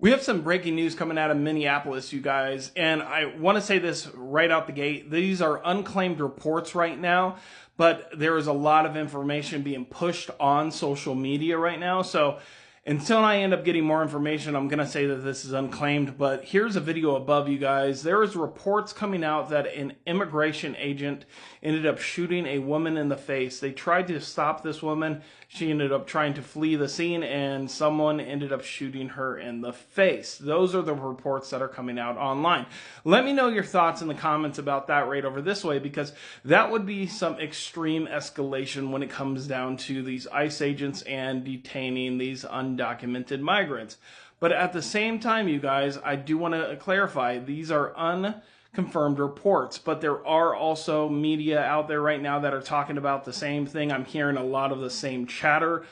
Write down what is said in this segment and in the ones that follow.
We have some breaking news coming out of Minneapolis, you guys, and I want to say this right out the gate. These are unclaimed reports right now, but there is a lot of information being pushed on social media right now. So until I end up getting more information, I'm going to say that this is unclaimed, but here's a video above, you guys. There is reports coming out that an immigration agent ended up shooting a woman in the face. They tried to stop this woman. She ended up trying to flee the scene, and someone ended up shooting her in the face. Those are the reports that are coming out online. Let me know your thoughts in the comments about that right over this way, because that would be some extreme escalation when it comes down to these ICE agents and detaining these undocumented migrants. But at the same time, you guys, I do want to clarify, these are unconfirmed reports, but there are also media out there right now that are talking about the same thing. I'm hearing a lot of the same chatter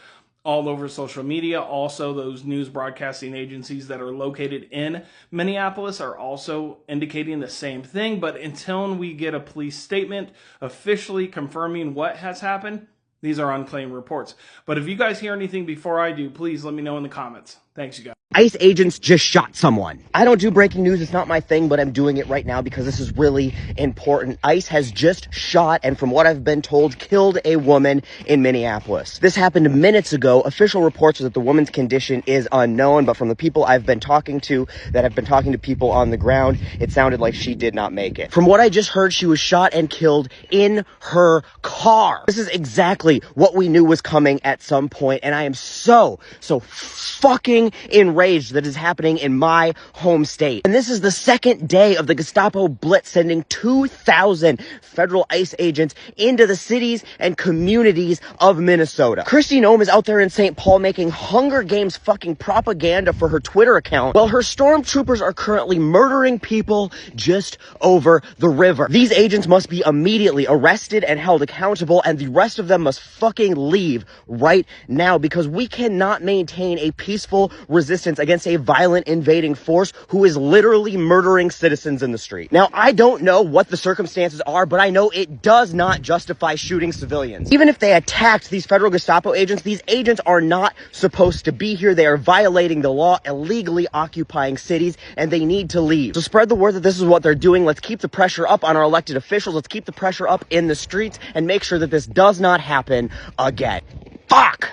all over social media. Also, those news broadcasting agencies that are located in Minneapolis are also indicating the same thing. But until we get a police statement officially confirming what has happened, these are unclaimed reports. But if you guys hear anything before I do, please let me know in the comments. Thanks, you guys. ICE agents just shot someone. I don't do breaking news, it's not my thing, but I'm doing it right now because this is really important. ICE has just shot, and from what I've been told, killed a woman in Minneapolis. This happened minutes ago. Official reports are that the woman's condition is unknown, but from the people I've been talking to, that have been talking to people on the ground, it sounded like she did not make it. From what I just heard, she was shot and killed in her car. This is exactly what we knew was coming at some point, and I am so fucking enraged that is happening in my home state. And this is the second day of the Gestapo blitz, sending 2,000 federal ICE agents into the cities and communities of Minnesota. Kristi Noem is out there in St. Paul making Hunger Games fucking propaganda for her Twitter account, while her stormtroopers are currently murdering people just over the river. These agents must be immediately arrested and held accountable, and the rest of them must fucking leave right now, because we cannot maintain a peaceful resistance against a violent invading force who is literally murdering citizens in the street. Now, I don't know what the circumstances are, but I know it does not justify shooting civilians. Even if they attacked these federal Gestapo agents, these agents are not supposed to be here. They are violating the law, illegally occupying cities, and they need to leave. So spread the word that this is what they're doing. Let's keep the pressure up on our elected officials. Let's keep the pressure up in the streets and make sure that this does not happen again. Fuck!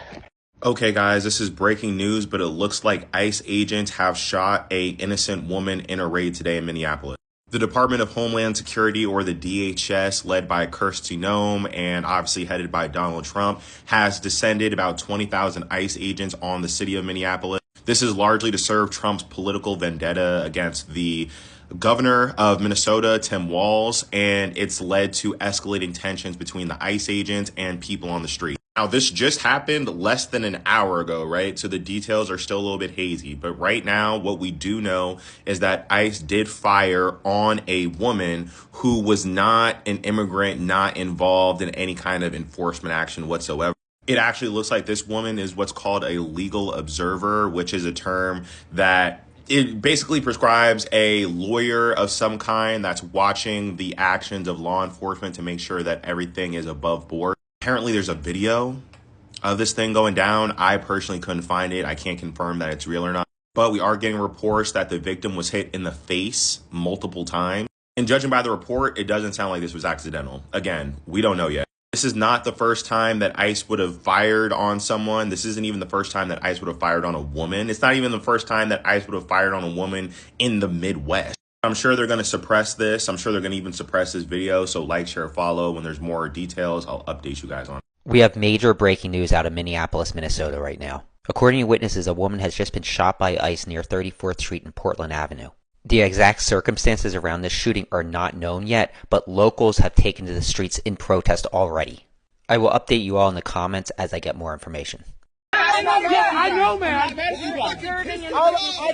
Okay, guys, this is breaking news, but it looks like ICE agents have shot a innocent woman in a raid today in Minneapolis. The Department of Homeland Security, or the DHS, led by Kristi Noem and obviously headed by Donald Trump, has descended about 20,000 ICE agents on the city of Minneapolis. This is largely to serve Trump's political vendetta against the governor of Minnesota, Tim Walz, and it's led to escalating tensions between the ICE agents and people on the street. Now, this just happened less than an hour ago, right? So the details are still a little bit hazy. But right now, what we do know is that ICE did fire on a woman who was not an immigrant, not involved in any kind of enforcement action whatsoever. It actually looks like this woman is what's called a legal observer, which is a term that it basically prescribes a lawyer of some kind that's watching the actions of law enforcement to make sure that everything is above board. Apparently, there's a video of this thing going down. I personally couldn't find it. I can't confirm that it's real or not. But we are getting reports that the victim was hit in the face multiple times. And judging by the report, it doesn't sound like this was accidental. Again, we don't know yet. This is not the first time that ICE would have fired on someone. This isn't even the first time that ICE would have fired on a woman. It's not even the first time that ICE would have fired on a woman in the Midwest. I'm sure they're going to suppress this. I'm sure they're going to even suppress this video. So like, share, follow. When there's more details, I'll update you guys on it. We have major breaking news out of Minneapolis, Minnesota right now. According to witnesses, a woman has just been shot by ICE near 34th Street and Portland Avenue. The exact circumstances around this shooting are not known yet, but locals have taken to the streets in protest already. I will update you all in the comments as I get more information. Yeah, I know, man. I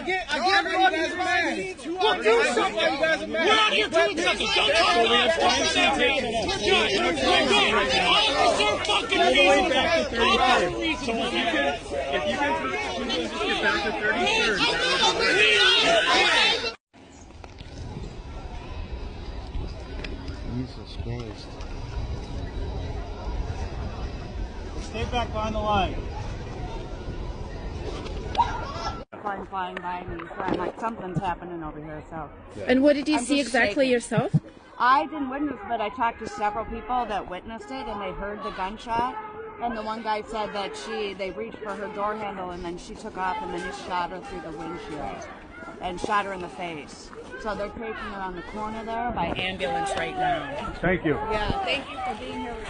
get everybody is mad. Well, do something. We're out here doing something. Don't talk about fucking everything. We're good. Officer fucking reasonable. Officer reasonable. If you can just get back to 33rd. Jesus Christ. Stay back behind the line. come flying by me. So I'm like, something's happening over here. So. Yeah. And what did you I'm see exactly shaking. yourself? I didn't witness, but I talked to several people that witnessed it, and they heard the gunshot. And the one guy said that they reached for her door handle, and then she took off, and then he shot her through the windshield and shot her in the face. So they're taking her on the corner there by ambulance right now. Thank you. Yeah, thank you for being here with me.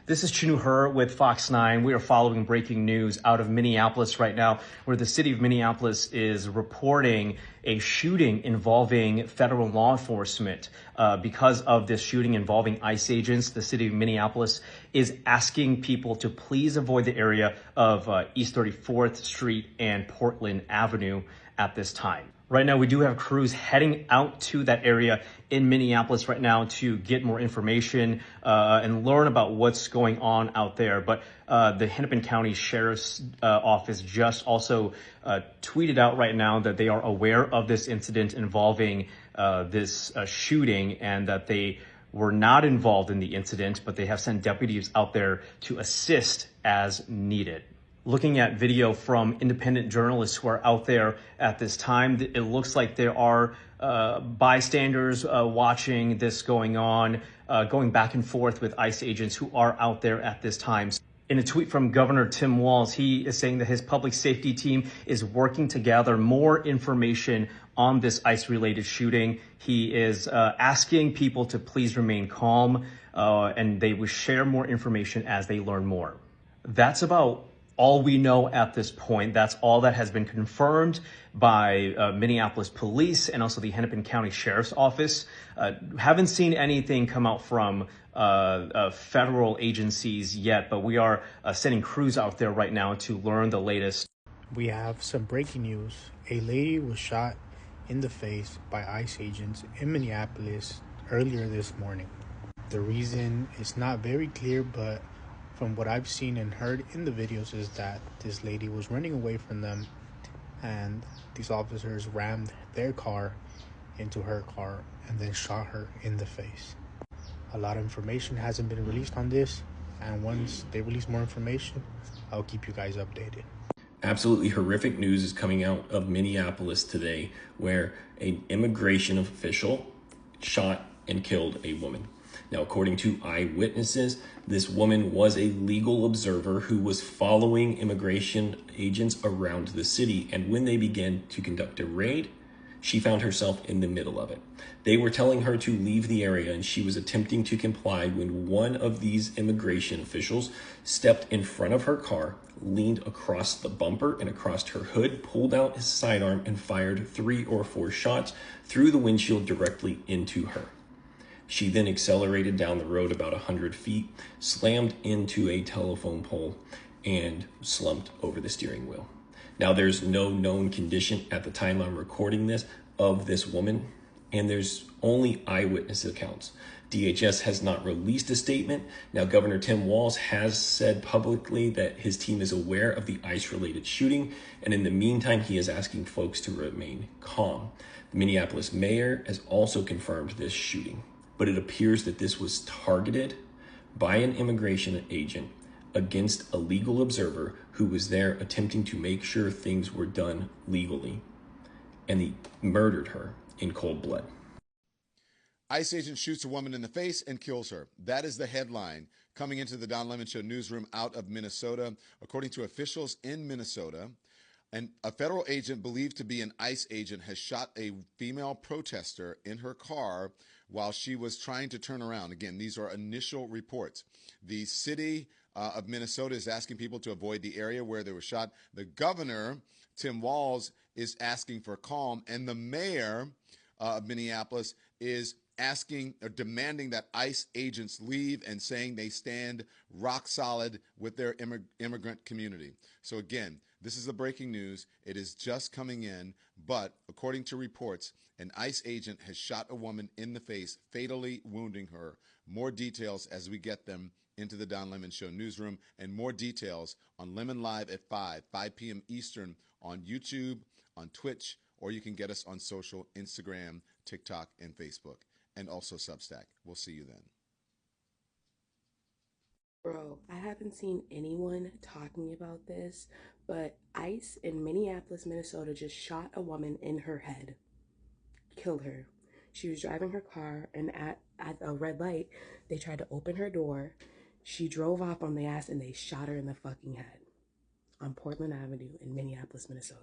This is Chinu Her with Fox 9. We are following breaking news out of Minneapolis right now, where the city of Minneapolis is reporting a shooting involving federal law enforcement. Because of this shooting involving ICE agents, the city of Minneapolis is asking people to please avoid the area of East 34th Street and Portland Avenue at this time. Right now, we do have crews heading out to that area in Minneapolis right now to get more information and learn about what's going on out there. But the Hennepin County Sheriff's Office just also tweeted out right now that they are aware of this incident involving this shooting and that they were not involved in the incident, but they have sent deputies out there to assist as needed. Looking at video from independent journalists who are out there at this time, it looks like there are bystanders watching this going on, going back and forth with ICE agents who are out there at this time. In a tweet from Governor Tim Walz, he is saying that his public safety team is working to gather more information on this ICE-related shooting. He is asking people to please remain calm, and they will share more information as they learn more. That's about all we know at this point. That's all that has been confirmed by Minneapolis police and also the Hennepin County Sheriff's Office. Haven't seen anything come out from federal agencies yet, but we are sending crews out there right now to learn the latest. We have some breaking news. A lady was shot in the face by ICE agents in Minneapolis earlier this morning. The reason is not very clear, but from what I've seen and heard in the videos is that this lady was running away from them and these officers rammed their car into her car and then shot her in the face. A lot of information hasn't been released on this, and once they release more information, I'll keep you guys updated. Absolutely horrific news is coming out of Minneapolis today, where an immigration official shot and killed a woman. Now, according to eyewitnesses, this woman was a legal observer who was following immigration agents around the city. And when they began to conduct a raid, she found herself in the middle of it. They were telling her to leave the area, and she was attempting to comply when one of these immigration officials stepped in front of her car, leaned across the bumper and across her hood, pulled out his sidearm, and fired 3 or 4 shots through the windshield directly into her. She then accelerated down the road about 100 feet, slammed into a telephone pole, and slumped over the steering wheel. Now, there's no known condition at the time I'm recording this of this woman, and there's only eyewitness accounts. DHS has not released a statement. Now, Governor Tim Walz has said publicly that his team is aware of the ICE-related shooting, and in the meantime, he is asking folks to remain calm. The Minneapolis mayor has also confirmed this shooting, but it appears that this was targeted by an immigration agent against a legal observer who was there attempting to make sure things were done legally, and he murdered her in cold blood. ICE agent shoots a woman in the face and kills her. That is the headline coming into the Don Lemon Show newsroom out of Minnesota. According to officials in Minnesota, a federal agent believed to be an ICE agent has shot a female protester in her car while she was trying to turn around. Again, these are initial reports. The city of Minnesota is asking people to avoid the area where they were shot. The governor, Tim Walz, is asking for calm, and the mayor of Minneapolis is asking or demanding that ICE agents leave and saying they stand rock solid with their immigrant community. So again, this is the breaking news. It is just coming in, but according to reports, an ICE agent has shot a woman in the face, fatally wounding her. More details as we get them into the Don Lemon Show newsroom, and more details on Lemon Live at 5 p.m. Eastern on YouTube, on Twitch, or you can get us on social, Instagram, TikTok, and Facebook, and also Substack. We'll see you then. Bro, I haven't seen anyone talking about this, but ICE in Minneapolis, Minnesota just shot a woman in her head. Killed her. She was driving her car, and at a red light, they tried to open her door. She drove off on the ass, and they shot her in the fucking head on Portland Avenue in Minneapolis, Minnesota.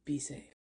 Be safe.